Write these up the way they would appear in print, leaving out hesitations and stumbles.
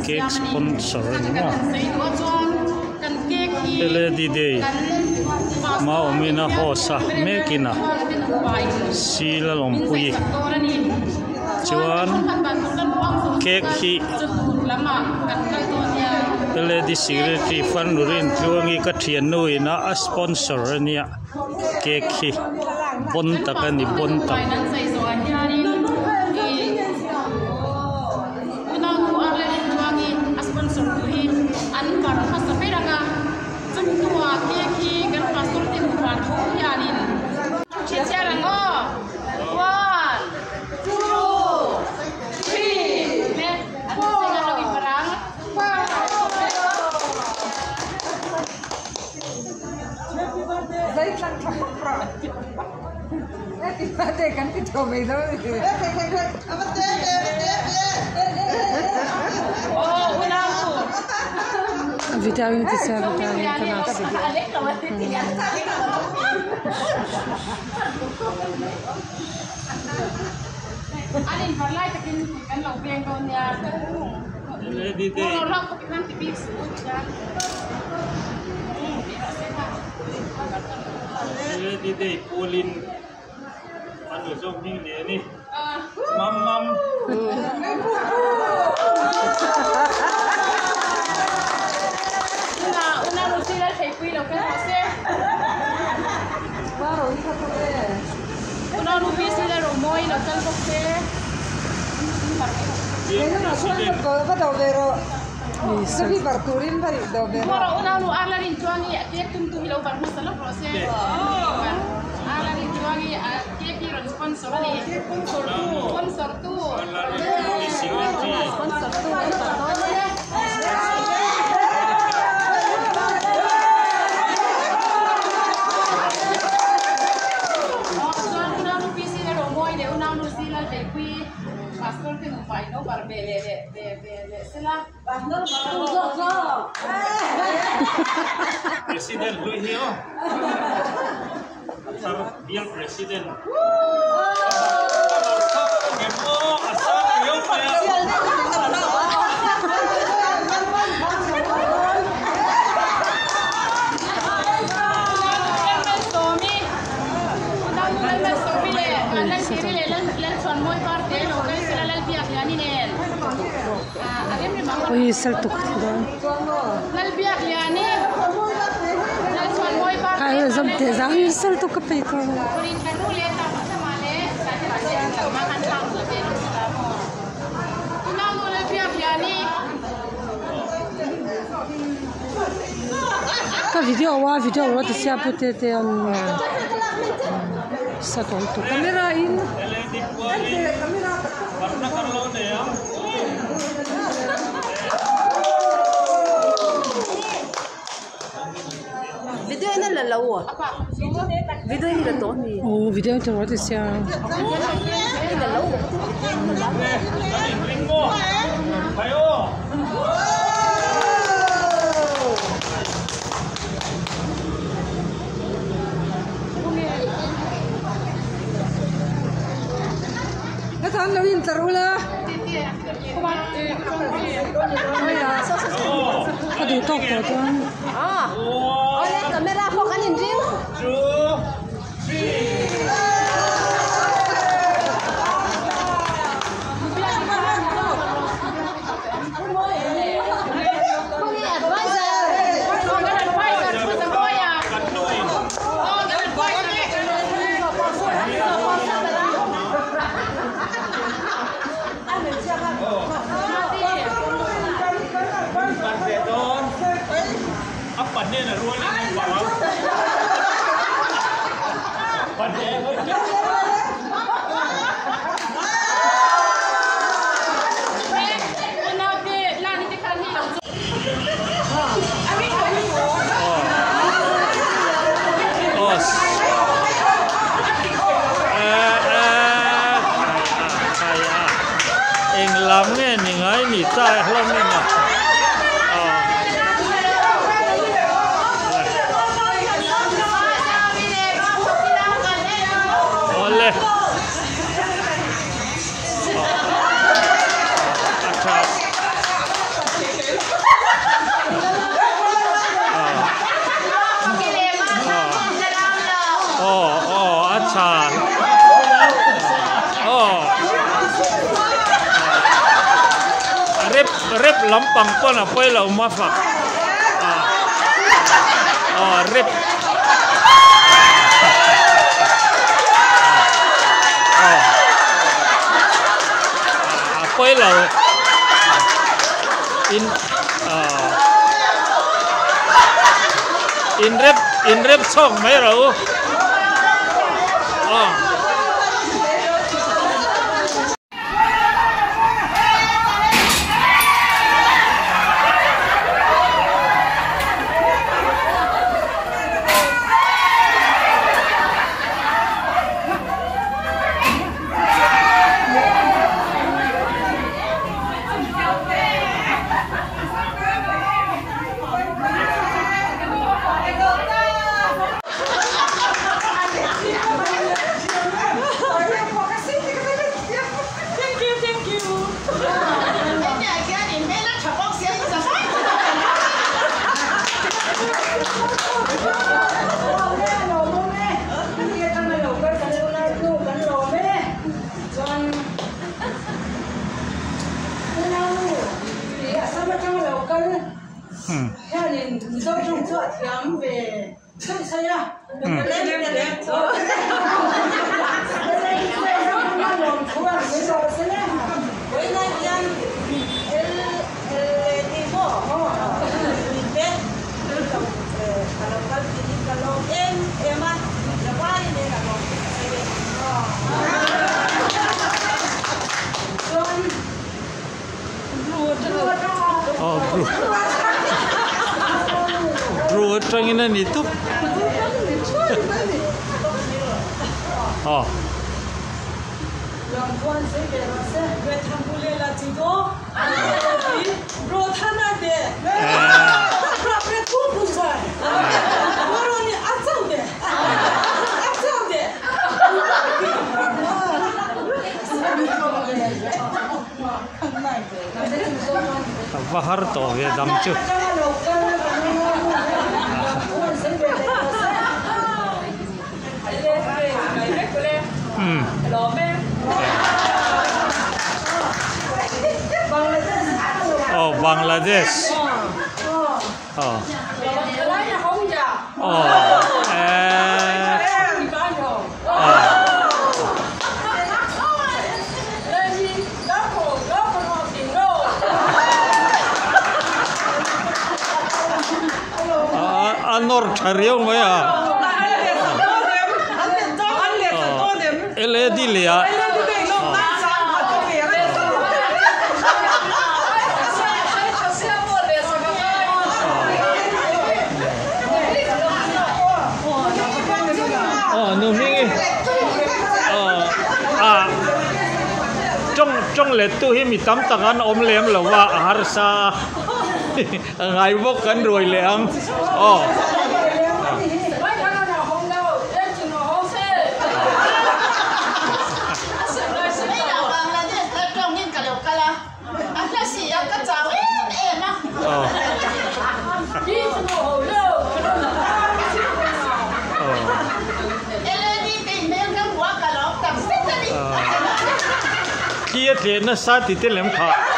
Cake sponsor nữa. LED day. Mau mina hosa mekina. Sila lompui. chuan cake hi lady secretary fan nurin tluangi ka thian noi na a sponsor ania cake hi bon takani bon tak kan kita begitu. Oh, unaku. Vitamin itu saya vitamin kenapa sih? Alin parlai takin kan lau biang kau ni. Kalau lau kau nanti bis. Di day Pauline anu jogging ni mam una lucila se fui lo que hace claro hija tú una lucila lo muy lo que hace ini no suena todo pero Sabi barturin bari dobe. Moro una lu ala rin tuangi tiek tum hilau bar musala proses. Ala rin tuangi tiek hero sponsor ni. Sponsor tu. Sponsor tu. Una lu pisi de romoy de una lu sila de qui. Pastor que no fai no para de sila. President Luis Hio. Biar presiden. Oh, ini salto kita. Nalbiak yani. Nalsuan moy pa. Kaya zamte zahir salto kapay ko. Kurin kanule tapos sa mali. Kasi makan lang labi ng mo. Unang nalbiak yani. Ka video wa siya putete an sa tonto. Kamera in. Kamera. Warna karlo na yan. Video ini lalawa. Video ini dah tahu ni. Oh, video itu wa siya. Ini lalawa. Ringo. Ayo. Kata nawin tarula. Aduh, tok tu. Ah. Oleh kamera kau kan ini. 2, 3. Apa ni nak ruang ni bawah? Pandai. Làm nghe những ấy nhỉ tai hơn nên là oleh acha rep lampang pon apa lau mafak rep apa lau in rep song mấy rồi bro tranginan itu yang tuan saya kira saya betul boleh lah tidur. Bro tanah deh. Berapa tu bukan? Baru ni asal deh. Asal deh. bahar to ya damchu oh Bangladesh oh Anor chariyo maya LED liya numingi trong let tu hi mi tam takan om lem lawa harsa ngai vok kan rồi leng kia thì nó sát thì tên lem khá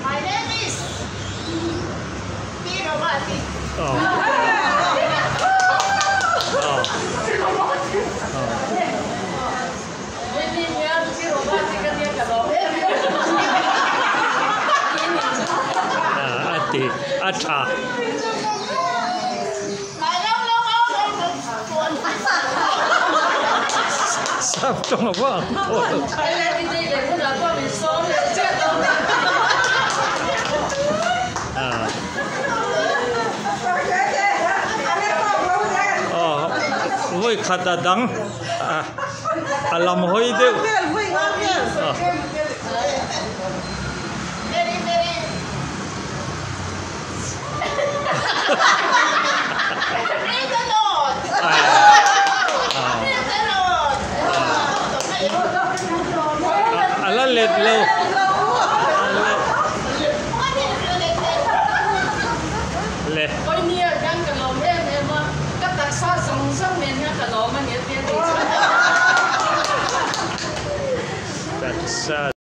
My name is Peter Mati. Acha. Sắp trong là vợ. hoi khata dang alam hoi deu ala let lo le ôi nia đang cả lồng em mà các đặc sa sông sông nên nha cả lồng mà nghĩa tiền thì that's